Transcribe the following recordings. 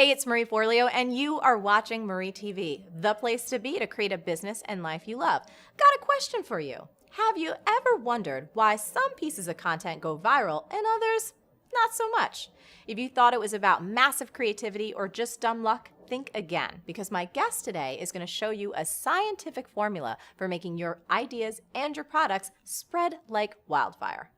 Hey, it's Marie Forleo, and you are watching Marie TV, the place to be to create a business and life you love. Got a question for you. Have you ever wondered why some pieces of content go viral and others not so much? If you thought it was about massive creativity or just dumb luck, think again, because my guest today is going to show you a scientific formula for making your ideas and your products spread like wildfire.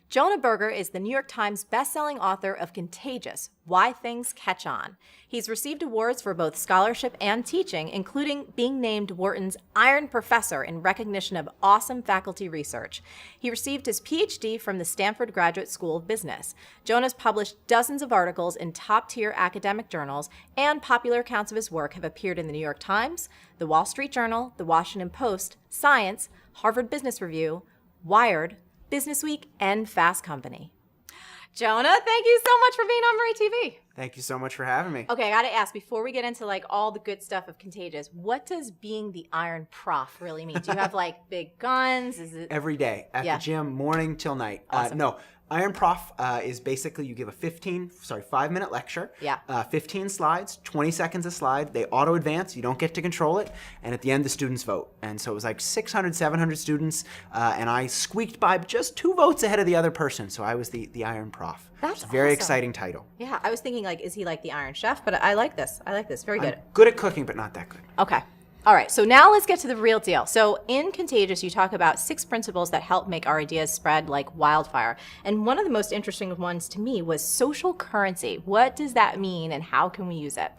Jonah Berger is the New York Times bestselling author of Contagious: Why Things Catch On. He's received awards for both scholarship and teaching, including being named Wharton's Iron Professor in recognition of awesome faculty research. He received his PhD from the Stanford Graduate School of Business. Jonah's published dozens of articles in top-tier academic journals, and popular accounts of his work have appeared in the New York Times, the Wall Street Journal, the Washington Post, Science, Harvard Business Review, Wired, Business Week, and Fast Company. Jonah, thank you so much for being on Marie TV. Thank you so much for having me. Okay, I gotta ask, before we get into like all the good stuff of Contagious, what does being the Iron Prof really mean? Do you have like big guns? Is it every day at the gym, morning till night? Awesome. No, Iron Prof is basically you give a 5-minute lecture. Yeah. 15 slides, 20 seconds a slide. They auto advance. You don't get to control it. And at the end, the students vote. And so it was like 600, 700 students, and I squeaked by just 2 votes ahead of the other person. So I was the Iron Prof. That's It's a very awesome. exciting title. Yeah, I was thinking like, is he like the Iron Chef? But I like this. I like this. Very good. I'm good at cooking, but not that good. Okay. All right, so now let's get to the real deal. So in Contagious, you talk about 6 principles that help make our ideas spread like wildfire. And one of the most interesting ones to me was social currency. What does that mean and how can we use it?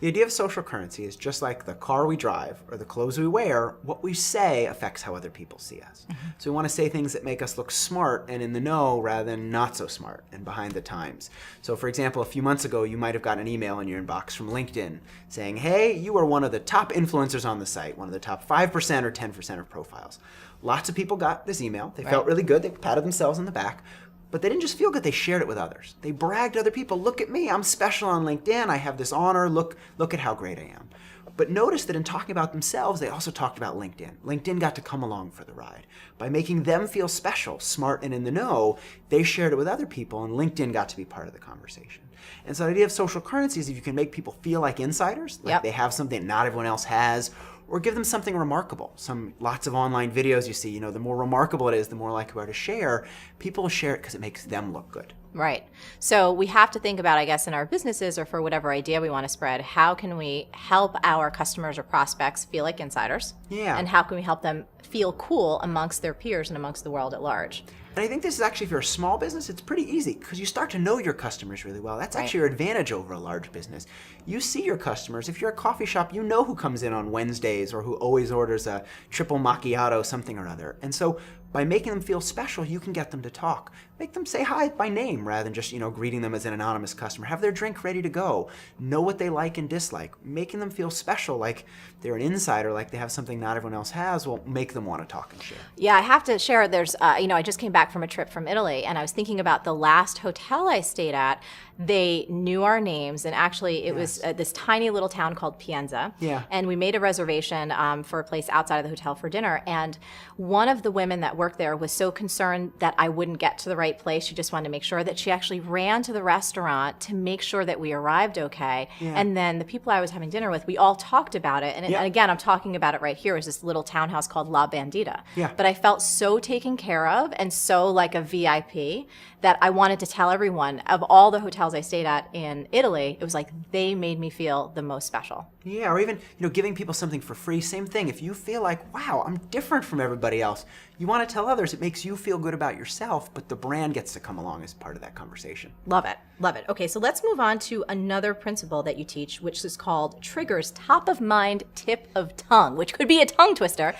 The idea of social currency is just like the car we drive or the clothes we wear, what we say affects how other people see us. So we want to say things that make us look smart and in the know rather than not so smart and behind the times. So for example, a few months ago, you might have gotten an email in your inbox from LinkedIn saying, hey, you are one of the top influencers on the site, one of the top 5% or 10% of profiles. Lots of people got this email. They felt really good. They patted themselves on the back. But they didn't just feel good, they shared it with others. They bragged to other people, look at me, I'm special on LinkedIn, I have this honor, look at how great I am. But notice that in talking about themselves, they also talked about LinkedIn. LinkedIn got to come along for the ride. By making them feel special, smart, and in the know, they shared it with other people, and LinkedIn got to be part of the conversation. And so the idea of social currency is if you can make people feel like insiders, like they have something not everyone else has, or give them something remarkable. Lots of online videos you see, the more remarkable it is, the more likely we are to share. People share it because it makes them look good. Right. So we have to think about, I guess, in our businesses or for whatever idea we want to spread, how can we help our customers or prospects feel like insiders? Yeah. And how can we help them feel cool amongst their peers and amongst the world at large? And I think this is actually, if you're a small business, it's pretty easy because you start to know your customers really well. That's actually your advantage over a large business. You see your customers. If you're a coffee shop, you know who comes in on Wednesdays or who always orders a triple macchiato, something or other. And so by making them feel special, you can get them to talk. Make them say hi by name rather than just, greeting them as an anonymous customer. Have their drink ready to go. Know what they like and dislike. Making them feel special, like they're an insider, like they have something not everyone else has, will make them want to talk and share. Yeah, I have to share, there's, I just came back from a trip from Italy, and I was thinking about the last hotel I stayed at. They knew our names, and actually it was this tiny little town called Pienza. Yeah. And we made a reservation for a place outside of the hotel for dinner, and one of the women that worked there was so concerned that I wouldn't get to the right place. She just wanted to make sure that she actually ran to the restaurant to make sure that we arrived okay. Yeah. And then the people I was having dinner with, we all talked about it. And again, I'm talking about it right here. It was this little townhouse called La Bandita. Yeah. But I felt so taken care of and so like a VIP that I wanted to tell everyone of all the hotels I stayed at in Italy, it was like they made me feel the most special. Yeah, or even, giving people something for free, same thing. If you feel like, wow, I'm different from everybody else, you want to tell others, it makes you feel good about yourself, but the brand gets to come along as part of that conversation. Love it. Love it. Okay, so let's move on to another principle that you teach, which is called triggers, top of mind, tip of tongue, which could be a tongue twister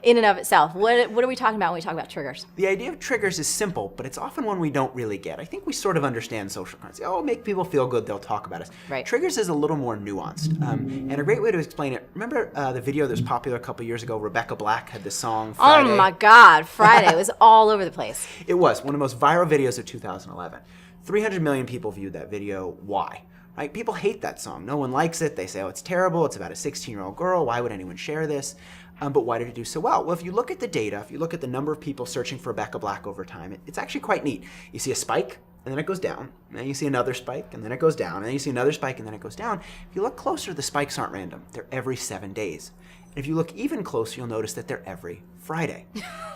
in and of itself. What are we talking about when we talk about triggers? The idea of triggers is simple, but it's often one we don't really get. I think we sort of understand social currency. Oh, make people feel good, they'll talk about us. Right. Triggers is a little more nuanced. And a great way to explain it, remember the video that was popular a couple years ago, Rebecca Black had this song, Friday? Oh my God, Friday. It was all over the place. It was one of the most viral videos of 2011. 300 million people viewed that video. Why? Right? People hate that song. No one likes it. They say, oh, it's terrible. It's about a 16-year-old girl. Why would anyone share this? But why did it do so well? Well, if you look at the data, if you look at the number of people searching for Rebecca Black over time, it's actually quite neat. You see a spike, and then it goes down. And then you see another spike, and then it goes down. And then you see another spike, and then it goes down. If you look closer, the spikes aren't random. They're every 7 days. And if you look even closer, you'll notice that they're every Friday.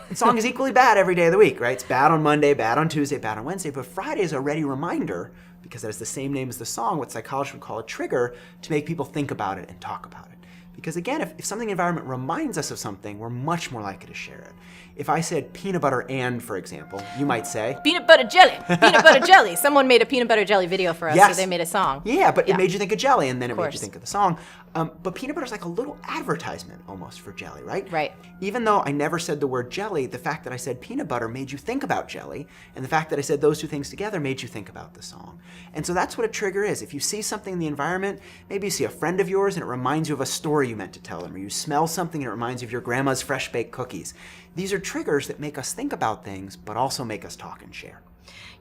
The song is equally bad every day of the week, right? It's bad on Monday, bad on Tuesday, bad on Wednesday. But Friday is a ready reminder, because it has the same name as the song, what psychologists would call a trigger, to make people think about it and talk about it. Because again, if something in the environment reminds us of something, we're much more likely to share it. If I said peanut butter and, for example, you might say... Peanut butter jelly. Peanut butter jelly. Someone made a peanut butter jelly video for us, yes. so they made a song. Yeah, but it made you think of jelly, and then it made you course. think of the song. But peanut butter is like a little advertisement almost for jelly, right? Right. Even though I never said the word jelly, the fact that I said peanut butter made you think about jelly, and the fact that I said those two things together made you think about the song. And so that's what a trigger is. If you see something in the environment, maybe you see a friend of yours and it reminds you of a story you meant to tell them, or you smell something and it reminds you of your grandma's fresh baked cookies. These are triggers that make us think about things, but also make us talk and share.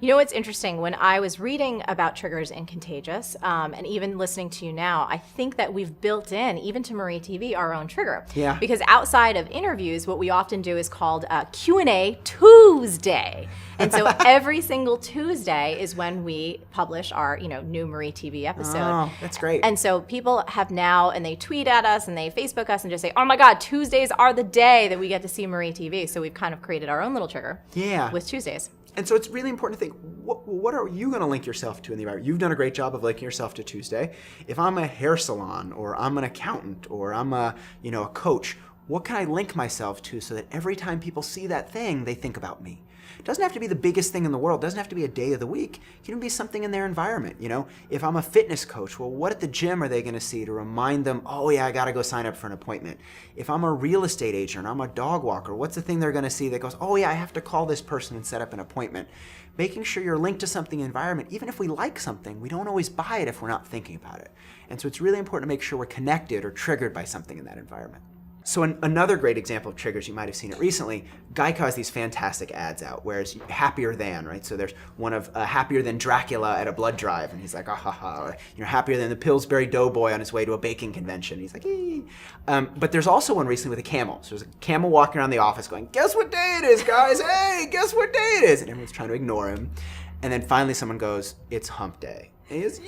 You know what's interesting? When I was reading about triggers in Contagious, and even listening to you now, I think that we've built in, even to Marie TV, our own trigger. Yeah. Because outside of interviews, what we often do is called Q&A Tuesday. And so every single Tuesday is when we publish our, new Marie TV episode. Oh, that's great. And so people have now, and they tweet at us and they Facebook us and just say, oh my God, Tuesdays are the day that we get to see Marie TV. So we've kind of created our own little trigger with Tuesdays. And so it's really important to think, what are you going to link yourself to in the environment? You've done a great job of linking yourself to Tuesday. If I'm a hair salon, or I'm an accountant, or I'm a coach, what can I link myself to so that every time people see that thing, they think about me? It doesn't have to be the biggest thing in the world. It doesn't have to be a day of the week. It can even be something in their environment. If I'm a fitness coach, well, what at the gym are they going to see to remind them, oh yeah, I got to go sign up for an appointment? If I'm a real estate agent or I'm a dog walker, what's the thing they're going to see that goes, oh yeah, I have to call this person and set up an appointment? Making sure you're linked to something in the environment. Even if we like something, we don't always buy it if we're not thinking about it. And so it's really important to make sure we're connected or triggered by something in that environment. So another great example of triggers, you might have seen it recently, Geico has these fantastic ads out, whereas happier than, right? So there's one of happier than Dracula at a blood drive, and he's like, ah ha ha, or happier than the Pillsbury Doughboy on his way to a baking convention. He's like, ee. But there's also one recently with a camel. So there's a camel walking around the office going, guess what day it is, guys? Hey, guess what day it is? And everyone's trying to ignore him. And then finally someone goes, it's hump day. And he goes, yeah,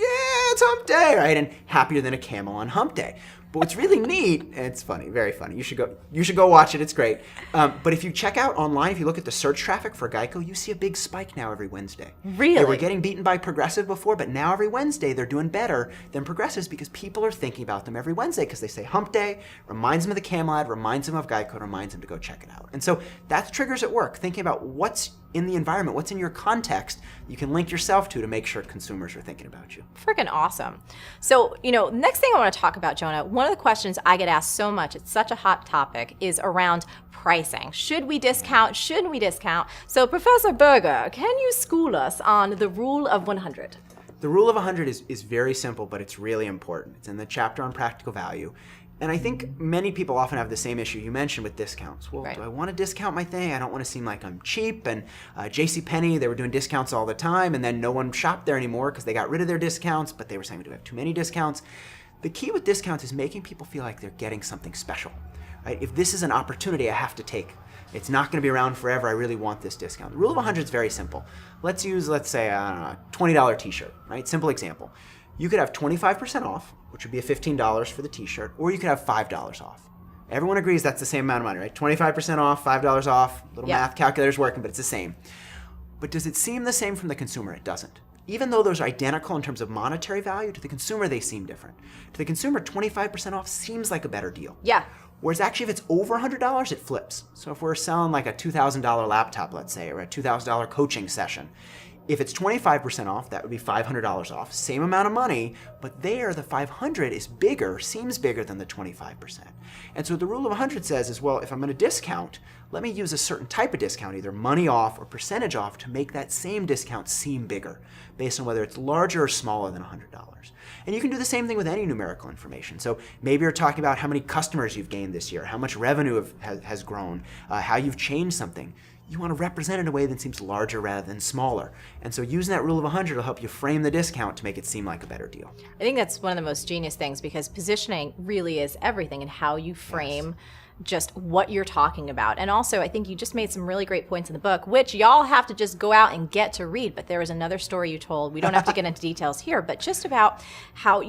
it's hump day, right? And happier than a camel on hump day. But what's really neat, and it's funny, very funny. You should go watch it. It's great. But if you check out online, if you look at the search traffic for Geico, you see a big spike now every Wednesday. Really? They were getting beaten by Progressive before, but now every Wednesday they're doing better than Progressives because people are thinking about them every Wednesday because they say hump day, reminds them of the camel ad, reminds them of Geico, reminds them to go check it out. And so that's triggers at work, thinking about what's in the environment, what's in your context you can link yourself to make sure consumers are thinking about you. Freaking awesome. So, next thing I want to talk about, Jonah, one of the questions I get asked so much, it's such a hot topic, is around pricing. Should we discount? Shouldn't we discount? So, Professor Berger, can you school us on the rule of 100? The rule of 100 is very simple, but it's really important. It's in the chapter on practical value. And I think many people often have the same issue you mentioned with discounts. Well, do I want to discount my thing? I don't want to seem like I'm cheap. And JCPenney, they were doing discounts all the time, and then no one shopped there anymore because they got rid of their discounts, but they were saying we do have too many discounts. The key with discounts is making people feel like they're getting something special. Right? If this is an opportunity I have to take, it's not going to be around forever, I really want this discount. The rule of 100 is very simple. Let's say, I don't know, a $20 t-shirt, right? Simple example. You could have 25% off, which would be a $15 for the t-shirt, or you could have $5 off. Everyone agrees that's the same amount of money, right? 25% off, $5 off, little math calculator's working, but it's the same. But does it seem the same from the consumer? It doesn't. Even though those are identical in terms of monetary value, to the consumer they seem different. To the consumer, 25% off seems like a better deal. Yeah. Whereas actually if it's over $100, it flips. So if we're selling like a $2,000 laptop, let's say, or a $2,000 coaching session, if it's 25% off, that would be $500 off. Same amount of money, but there the 500 is bigger, seems bigger than the 25%. And so the rule of 100 says is, well, if I'm going to discount, let me use a certain type of discount, either money off or percentage off, to make that same discount seem bigger, based on whether it's larger or smaller than $100. And you can do the same thing with any numerical information. So maybe you're talking about how many customers you've gained this year, how much revenue has grown, how you've changed something. You want to represent it in a way that seems larger rather than smaller. And so using that rule of 100 will help you frame the discount to make it seem like a better deal. I think that's one of the most genius things, because positioning really is everything in how you frame just what you're talking about. And also, I think you just made some really great points in the book, which y'all have to just go out and get to read. But there was another story you told. We don't have to get into details here, but just about how,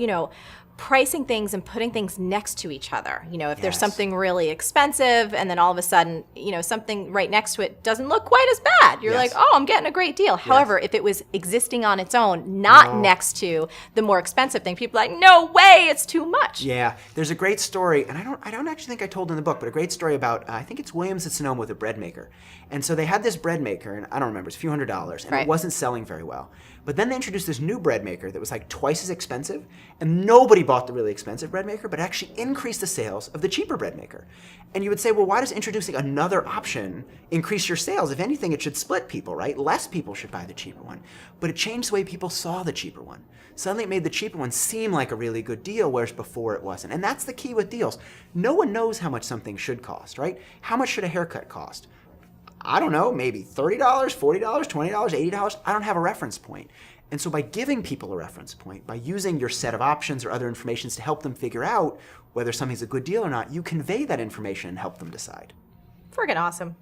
pricing things and putting things next to each other. If there's something really expensive and then all of a sudden, something right next to it doesn't look quite as bad. You're like, oh, I'm getting a great deal. However, if it was existing on its own, not next to the more expensive thing, people are like, no way, it's too much. Yeah, there's a great story, and I don't actually think I told in the book, but a great story about, I think it's Williams at Sonoma with a bread maker. And so they had this bread maker, and I don't remember, it's a few $100s, and it wasn't selling very well. But then they introduced this new bread maker that was like twice as expensive, and nobody bought the really expensive bread maker, but actually increased the sales of the cheaper bread maker. And you would say, well, why does introducing another option increase your sales? If anything, it should split people, right? Less people should buy the cheaper one. But it changed the way people saw the cheaper one. Suddenly it made the cheaper one seem like a really good deal, whereas before it wasn't. And that's the key with deals. No one knows how much something should cost, right? How much should a haircut cost? I don't know, maybe $30, $40, $20, $80. I don't have a reference point. And so by giving people a reference point, by using your set of options or other information to help them figure out whether something's a good deal or not, you convey that information and help them decide. Friggin' awesome.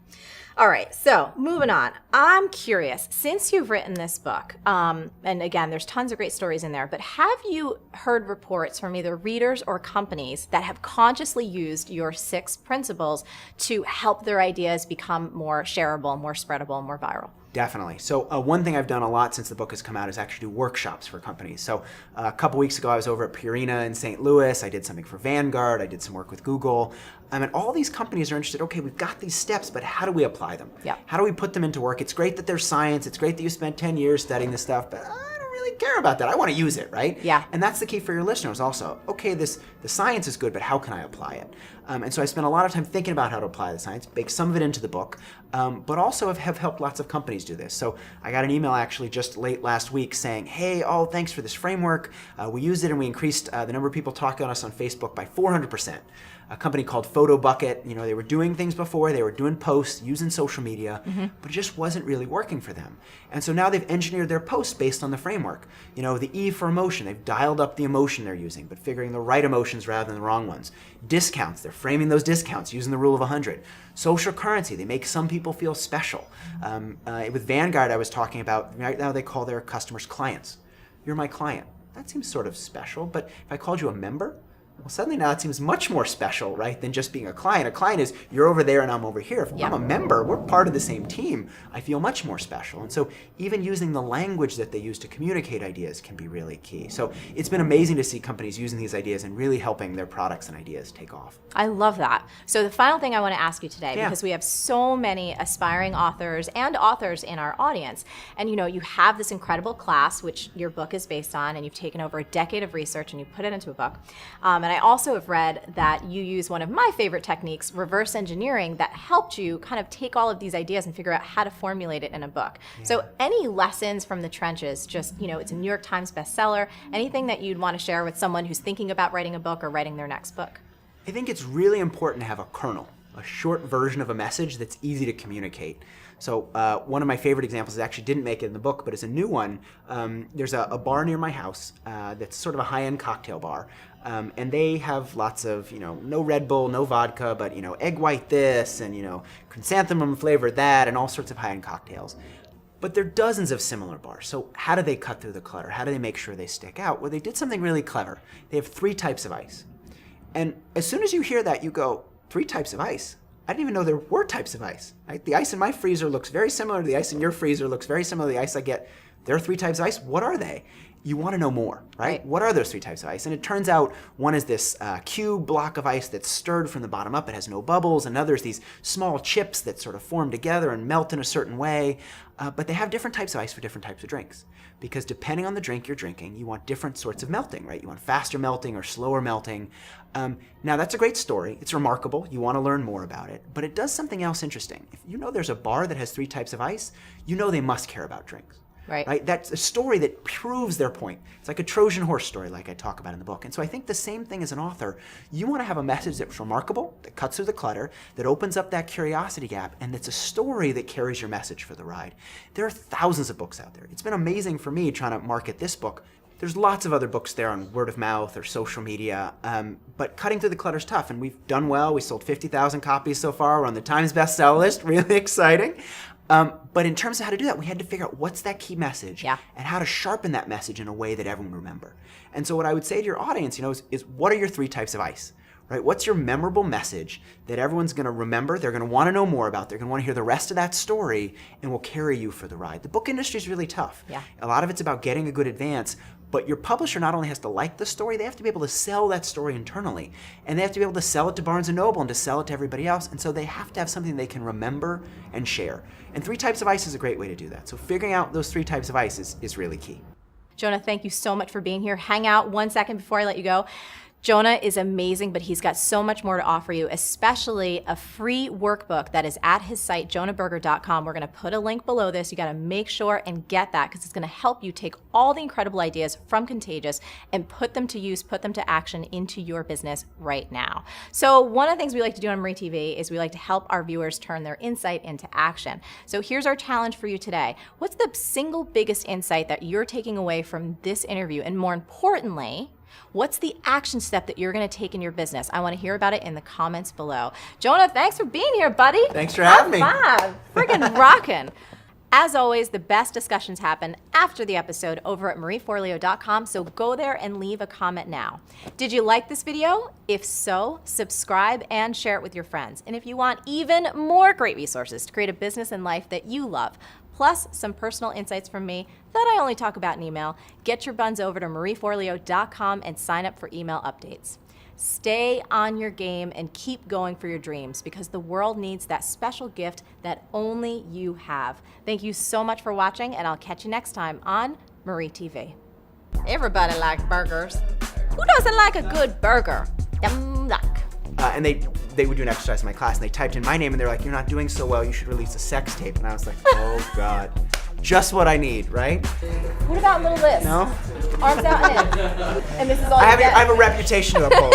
All right, so moving on. I'm curious, since you've written this book, and again, there's tons of great stories in there, but have you heard reports from either readers or companies that have consciously used your 6 principles to help their ideas become more shareable, more spreadable, more viral? Definitely. So one thing I've done a lot since the book has come out is actually do workshops for companies. So a couple weeks ago, I was over at Purina in St. Louis. I did something for Vanguard. I did some work with Google. And all these companies are interested, okay, we've got these steps, but how do we apply them? Yeah. How do we put them into work? It's great that there's science. It's great that you spent 10 years studying this stuff, but I don't really care about that. I want to use it, right? Yeah. And that's the key for your listeners also. Okay, the science is good, but how can I apply it? And so I spent a lot of time thinking about how to apply the science, bake some of it into the book, but also have helped lots of companies do this. So I got an email actually just late last week saying, hey, thanks for this framework. We used it and we increased the number of people talking on us on Facebook by 400%. A company called Photo Bucket, they were doing things before, they were doing posts, using social media, but it just wasn't really working for them. And so now they've engineered their posts based on the framework. The E for emotion, they've dialed up the emotion they're using, but figuring the right emotions rather than the wrong ones. Discounts, they're framing those discounts using the rule of 100. Social currency, they make some people feel special. With Vanguard, I was talking about, right now they call their customers clients. You're my client. That seems sort of special, but if I called you a member, well, suddenly now it seems much more special, right, than just being a client. A client is, you're over there and I'm over here. If I'm a member, we're part of the same team. I feel much more special. And so even using the language that they use to communicate ideas can be really key. So it's been amazing to see companies using these ideas and really helping their products and ideas take off. I love that. So the final thing I want to ask you today, because we have so many aspiring authors and authors in our audience, and you have this incredible class, which your book is based on, and you've taken over a decade of research and you put it into a book. And I also have read that you use one of my favorite techniques, reverse engineering, that helped you kind of take all of these ideas and figure out how to formulate it in a book. So any lessons from the trenches, just, it's a New York Times bestseller, anything that you'd want to share with someone who's thinking about writing a book or writing their next book? I think it's really important to have a kernel, a short version of a message that's easy to communicate. So one of my favorite examples, actually didn't make it in the book, but it's a new one. There's a bar near my house that's sort of a high-end cocktail bar. And they have lots of, no Red Bull, no vodka, but, egg white this and, chrysanthemum flavor that and all sorts of high-end cocktails. But there are dozens of similar bars. So how do they cut through the clutter? How do they make sure they stick out? Well, they did something really clever. They have 3 types of ice. And as soon as you hear that, you go, 3 types of ice? I didn't even know there were types of ice. Right? The ice in my freezer looks very similar to the ice in your freezer, looks very similar to the ice I get. There are 3 types of ice. What are they? You want to know more, right? What are those 3 types of ice? And it turns out one is this cube block of ice that's stirred from the bottom up. It has no bubbles. Another is these small chips that sort of form together and melt in a certain way. But they have different types of ice for different types of drinks. Because depending on the drink you're drinking, you want different sorts of melting, right? You want faster melting or slower melting. Now, that's a great story. It's remarkable. You want to learn more about it. But it does something else interesting. If there's a bar that has 3 types of ice, they must care about drinks. Right? That's a story that proves their point. It's like a Trojan horse story like I talk about in the book. And so I think the same thing as an author. You want to have a message that's remarkable, that cuts through the clutter, that opens up that curiosity gap, and that's a story that carries your message for the ride. There are thousands of books out there. It's been amazing for me trying to market this book. There's lots of other books there on word of mouth or social media, but cutting through the clutter is tough, and we've done well. We sold 50,000 copies so far. We're on the Times bestseller list. Really exciting. But in terms of how to do that, we had to figure out what's that key message and how to sharpen that message in a way that everyone will remember. And so what I would say to your audience, is what are your 3 types of ice? Right? What's your memorable message that everyone's going to remember, they're going to want to know more about, they're going to want to hear the rest of that story, and will carry you for the ride? The book industry is really tough. Yeah. A lot of it's about getting a good advance, but your publisher not only has to like the story, they have to be able to sell that story internally. And they have to be able to sell it to Barnes & Noble and to sell it to everybody else. And so they have to have something they can remember and share. And 3 types of ice is a great way to do that. So figuring out those 3 types of ice is really key. Jonah, thank you so much for being here. Hang out 1 second before I let you go. Jonah is amazing, but he's got so much more to offer you, especially a free workbook that is at his site, jonahberger.com. We're going to put a link below this. You got to make sure and get that, because it's going to help you take all the incredible ideas from Contagious and put them to use, put them to action into your business right now. So one of the things we like to do on Marie TV is we like to help our viewers turn their insight into action. So here's our challenge for you today. What's the single biggest insight that you're taking away from this interview? And more importantly, what's the action step that you're going to take in your business? I want to hear about it in the comments below. Jonah, thanks for being here, buddy. Thanks for having me. Friggin' rockin'. As always, the best discussions happen after the episode over at marieforleo.com, so go there and leave a comment now. Did you like this video? If so, subscribe and share it with your friends. And if you want even more great resources to create a business and life that you love, plus some personal insights from me that I only talk about in email, get your buns over to marieforleo.com and sign up for email updates. Stay on your game and keep going for your dreams, because the world needs that special gift that only you have. Thank you so much for watching, and I'll catch you next time on Marie TV. Everybody likes burgers. Who doesn't like a good burger? Yum, yuck. And they would do an exercise in my class, and they typed in my name, and they're like, "You're not doing so well, you should release a sex tape." And I was like, oh God, just what I need, right? What about little this? No? Arms out and in. And this is all I you get. have a reputation to uphold.